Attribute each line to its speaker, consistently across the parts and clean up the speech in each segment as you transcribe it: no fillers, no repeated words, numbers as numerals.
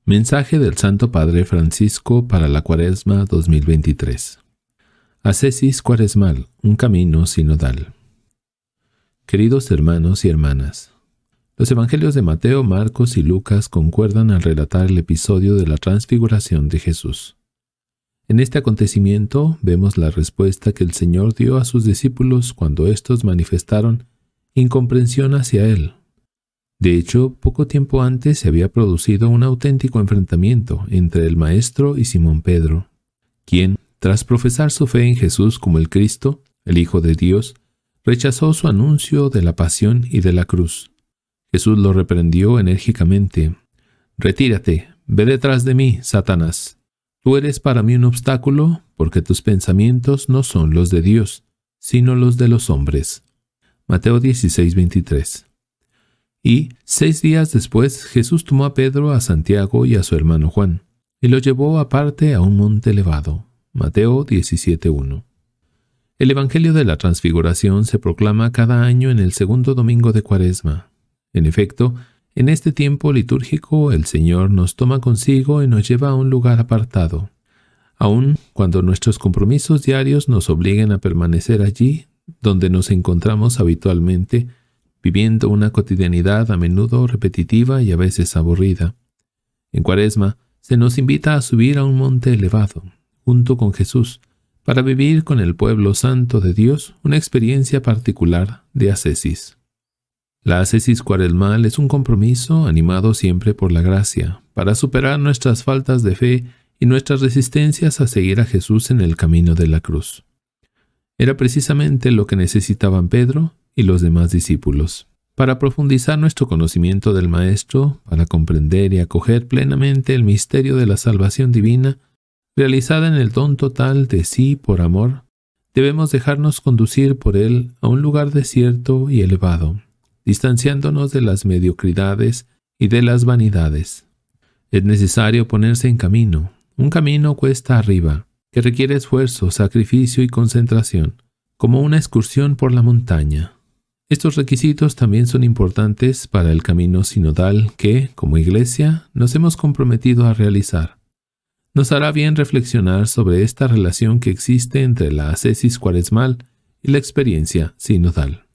Speaker 1: Mensaje del Santo Padre Francisco para la Cuaresma 2023. Ascesis cuaresmal, un camino sinodal. Queridos hermanos y hermanas, los evangelios de Mateo, Marcos y Lucas concuerdan al relatar el episodio de la transfiguración de Jesús. En este acontecimiento vemos la respuesta que el Señor dio a sus discípulos cuando éstos manifestaron incomprensión hacia Él. De hecho, poco tiempo antes se había producido un auténtico enfrentamiento entre el Maestro y Simón Pedro, quien, tras profesar su fe en Jesús como el Cristo, el Hijo de Dios, rechazó su anuncio de la pasión y de la cruz. Jesús lo reprendió enérgicamente. «Retírate, ve detrás de mí, Satanás. Tú eres para mí un obstáculo, porque tus pensamientos no son los de Dios, sino los de los hombres». Mateo 16:23. Y 6 días después Jesús tomó a Pedro, a Santiago y a su hermano Juan, y los llevó aparte a un monte elevado. Mateo 17:1. El Evangelio de la Transfiguración se proclama cada año en el segundo domingo de Cuaresma. En efecto, en este tiempo litúrgico el Señor nos toma consigo y nos lleva a un lugar apartado. Aun cuando nuestros compromisos diarios nos obliguen a permanecer allí donde nos encontramos habitualmente, viviendo una cotidianidad a menudo repetitiva y a veces aburrida. En Cuaresma se nos invita a subir a un monte elevado, junto con Jesús, para vivir con el pueblo santo de Dios una experiencia particular de ascesis. La ascesis cuaresmal es un compromiso animado siempre por la gracia, para superar nuestras faltas de fe y nuestras resistencias a seguir a Jesús en el camino de la cruz. Era precisamente lo que necesitaban Pedro y los demás discípulos, para profundizar nuestro conocimiento del Maestro, para comprender y acoger plenamente el misterio de la salvación divina, realizada en el don total de sí por amor. Debemos dejarnos conducir por Él a un lugar desierto y elevado, distanciándonos de las mediocridades y de las vanidades. Es necesario ponerse en camino, un camino cuesta arriba, que requiere esfuerzo, sacrificio y concentración, como una excursión por la montaña. Estos requisitos también son importantes para el camino sinodal que, como Iglesia, nos hemos comprometido a realizar. Nos hará bien reflexionar sobre esta relación que existe entre la ascesis cuaresmal y la experiencia sinodal.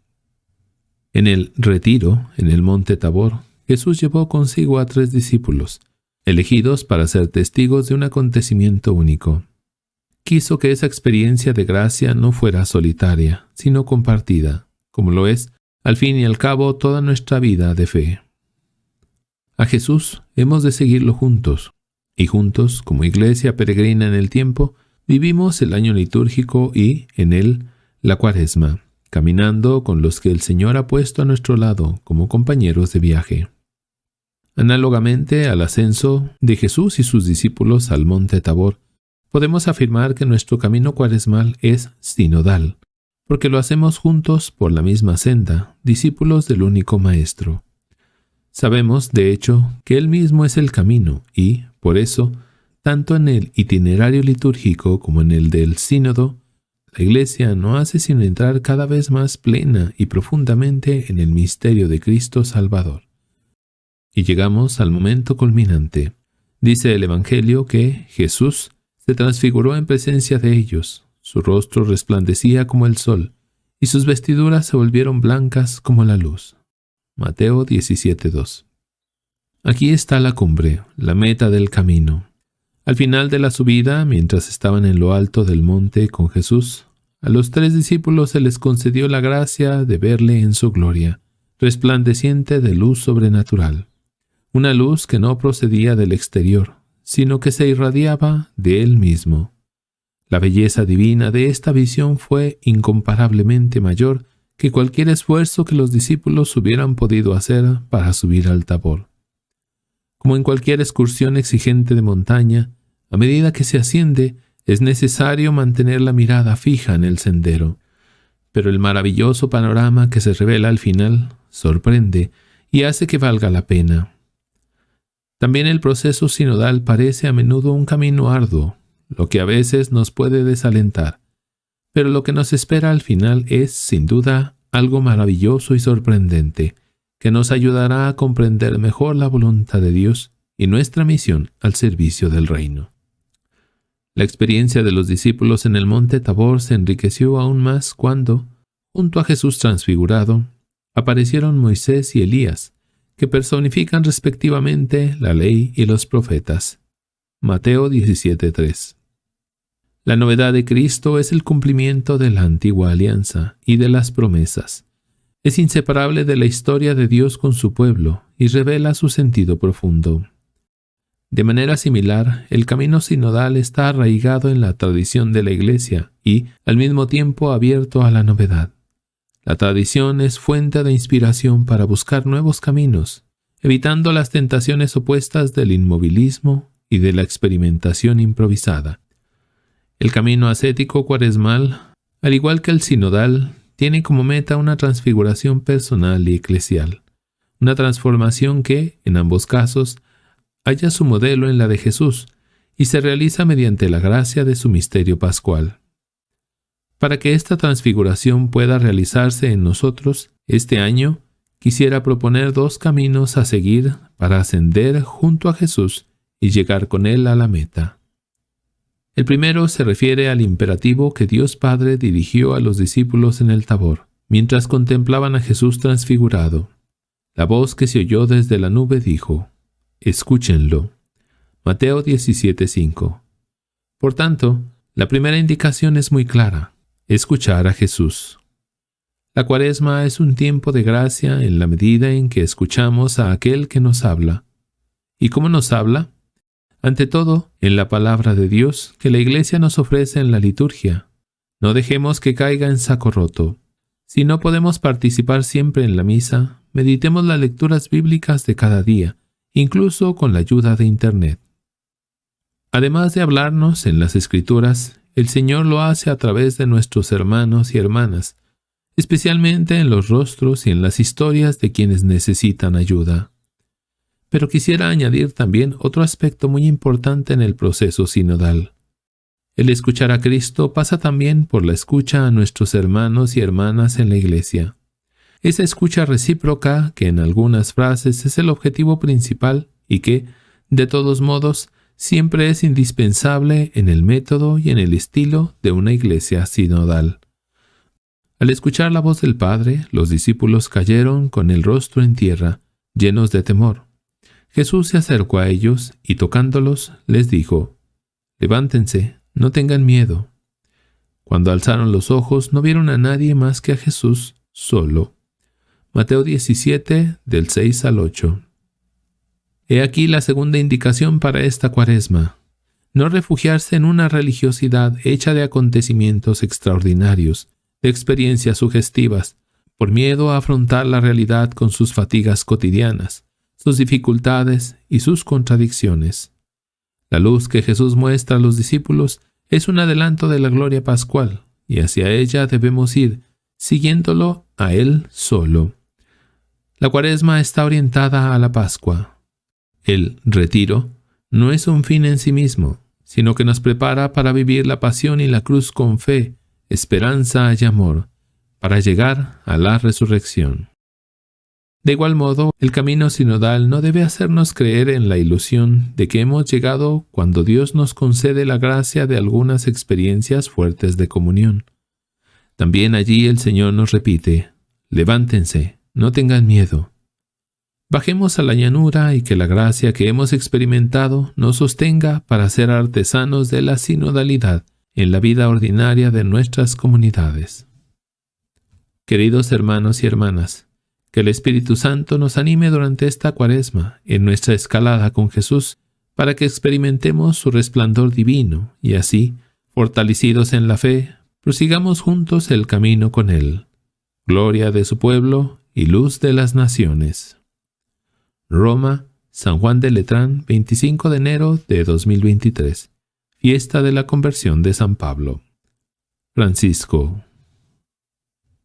Speaker 1: En el retiro, en el monte Tabor, Jesús llevó consigo a 3 discípulos, elegidos para ser testigos de un acontecimiento único. Quiso que esa experiencia de gracia no fuera solitaria, sino compartida, como lo es, al fin y al cabo, toda nuestra vida de fe. A Jesús hemos de seguirlo juntos, y juntos, como Iglesia peregrina en el tiempo, vivimos el año litúrgico y, en él, la Cuaresma, caminando con los que el Señor ha puesto a nuestro lado como compañeros de viaje. Análogamente al ascenso de Jesús y sus discípulos al monte Tabor, podemos afirmar que nuestro camino cuaresmal es sinodal, porque lo hacemos juntos por la misma senda, discípulos del único Maestro. Sabemos, de hecho, que Él mismo es el camino y, por eso, tanto en el itinerario litúrgico como en el del sínodo, la Iglesia no hace sino entrar cada vez más plena y profundamente en el misterio de Cristo Salvador. Y llegamos al momento culminante. Dice el Evangelio que Jesús se transfiguró en presencia de ellos. Su rostro resplandecía como el sol, y sus vestiduras se volvieron blancas como la luz. Mateo 17:2. Aquí está la cumbre, la meta del camino. Al final de la subida, mientras estaban en lo alto del monte con Jesús, a los 3 discípulos se les concedió la gracia de verle en su gloria, resplandeciente de luz sobrenatural. Una luz que no procedía del exterior, sino que se irradiaba de Él mismo. La belleza divina de esta visión fue incomparablemente mayor que cualquier esfuerzo que los discípulos hubieran podido hacer para subir al Tabor. Como en cualquier excursión exigente de montaña, a medida que se asciende, es necesario mantener la mirada fija en el sendero. Pero el maravilloso panorama que se revela al final sorprende y hace que valga la pena. También el proceso sinodal parece a menudo un camino arduo, lo que a veces nos puede desalentar, pero lo que nos espera al final es, sin duda, algo maravilloso y sorprendente, que nos ayudará a comprender mejor la voluntad de Dios y nuestra misión al servicio del reino. La experiencia de los discípulos en el monte Tabor se enriqueció aún más cuando, junto a Jesús transfigurado, aparecieron Moisés y Elías, que personifican respectivamente la ley y los profetas. Mateo 17:3. La novedad de Cristo es el cumplimiento de la antigua alianza y de las promesas. Es inseparable de la historia de Dios con su pueblo y revela su sentido profundo. De manera similar, el camino sinodal está arraigado en la tradición de la Iglesia y, al mismo tiempo, abierto a la novedad. La tradición es fuente de inspiración para buscar nuevos caminos, evitando las tentaciones opuestas del inmovilismo y de la experimentación improvisada. El camino ascético cuaresmal, al igual que el sinodal, tiene como meta una transfiguración personal y eclesial, una transformación que, en ambos casos, halla su modelo en la de Jesús y se realiza mediante la gracia de su misterio pascual. Para que esta transfiguración pueda realizarse en nosotros, este año quisiera proponer 2 caminos a seguir para ascender junto a Jesús y llegar con Él a la meta. El primero se refiere al imperativo que Dios Padre dirigió a los discípulos en el Tabor, mientras contemplaban a Jesús transfigurado. La voz que se oyó desde la nube dijo: «Escúchenlo». Mateo 17:5. Por tanto, la primera indicación es muy clara: escuchar a Jesús. La Cuaresma es un tiempo de gracia en la medida en que escuchamos a aquel que nos habla. ¿Y cómo nos habla? Ante todo, en la palabra de Dios que la Iglesia nos ofrece en la liturgia. No dejemos que caiga en saco roto. Si no podemos participar siempre en la misa, meditemos las lecturas bíblicas de cada día, incluso con la ayuda de Internet. Además de hablarnos en las Escrituras, el Señor lo hace a través de nuestros hermanos y hermanas, especialmente en los rostros y en las historias de quienes necesitan ayuda. Pero quisiera añadir también otro aspecto muy importante en el proceso sinodal. El escuchar a Cristo pasa también por la escucha a nuestros hermanos y hermanas en la Iglesia. Esa escucha recíproca que en algunas frases es el objetivo principal y que, de todos modos, siempre es indispensable en el método y en el estilo de una Iglesia sinodal. Al escuchar la voz del Padre, los discípulos cayeron con el rostro en tierra, llenos de temor. Jesús se acercó a ellos y tocándolos les dijo: «Levántense, no tengan miedo». Cuando alzaron los ojos no vieron a nadie más que a Jesús solo. Mateo 17, del 6 al 8. He aquí la segunda indicación para esta Cuaresma: no refugiarse en una religiosidad hecha de acontecimientos extraordinarios, de experiencias sugestivas, por miedo a afrontar la realidad con sus fatigas cotidianas, sus dificultades y sus contradicciones. La luz que Jesús muestra a los discípulos es un adelanto de la gloria pascual, y hacia ella debemos ir, siguiéndolo a Él solo. La Cuaresma está orientada a la Pascua. El retiro no es un fin en sí mismo, sino que nos prepara para vivir la pasión y la cruz con fe, esperanza y amor, para llegar a la resurrección. De igual modo, el camino sinodal no debe hacernos creer en la ilusión de que hemos llegado cuando Dios nos concede la gracia de algunas experiencias fuertes de comunión. También allí el Señor nos repite: «Levántense, no tengan miedo». Bajemos a la llanura y que la gracia que hemos experimentado nos sostenga para ser artesanos de la sinodalidad en la vida ordinaria de nuestras comunidades. Queridos hermanos y hermanas, que el Espíritu Santo nos anime durante esta Cuaresma en nuestra escalada con Jesús para que experimentemos su resplandor divino y así, fortalecidos en la fe, prosigamos juntos el camino con Él. Gloria de su pueblo y luz de las naciones. Roma, San Juan de Letrán, 25 de enero de 2023. Fiesta de la Conversión de San Pablo. Francisco.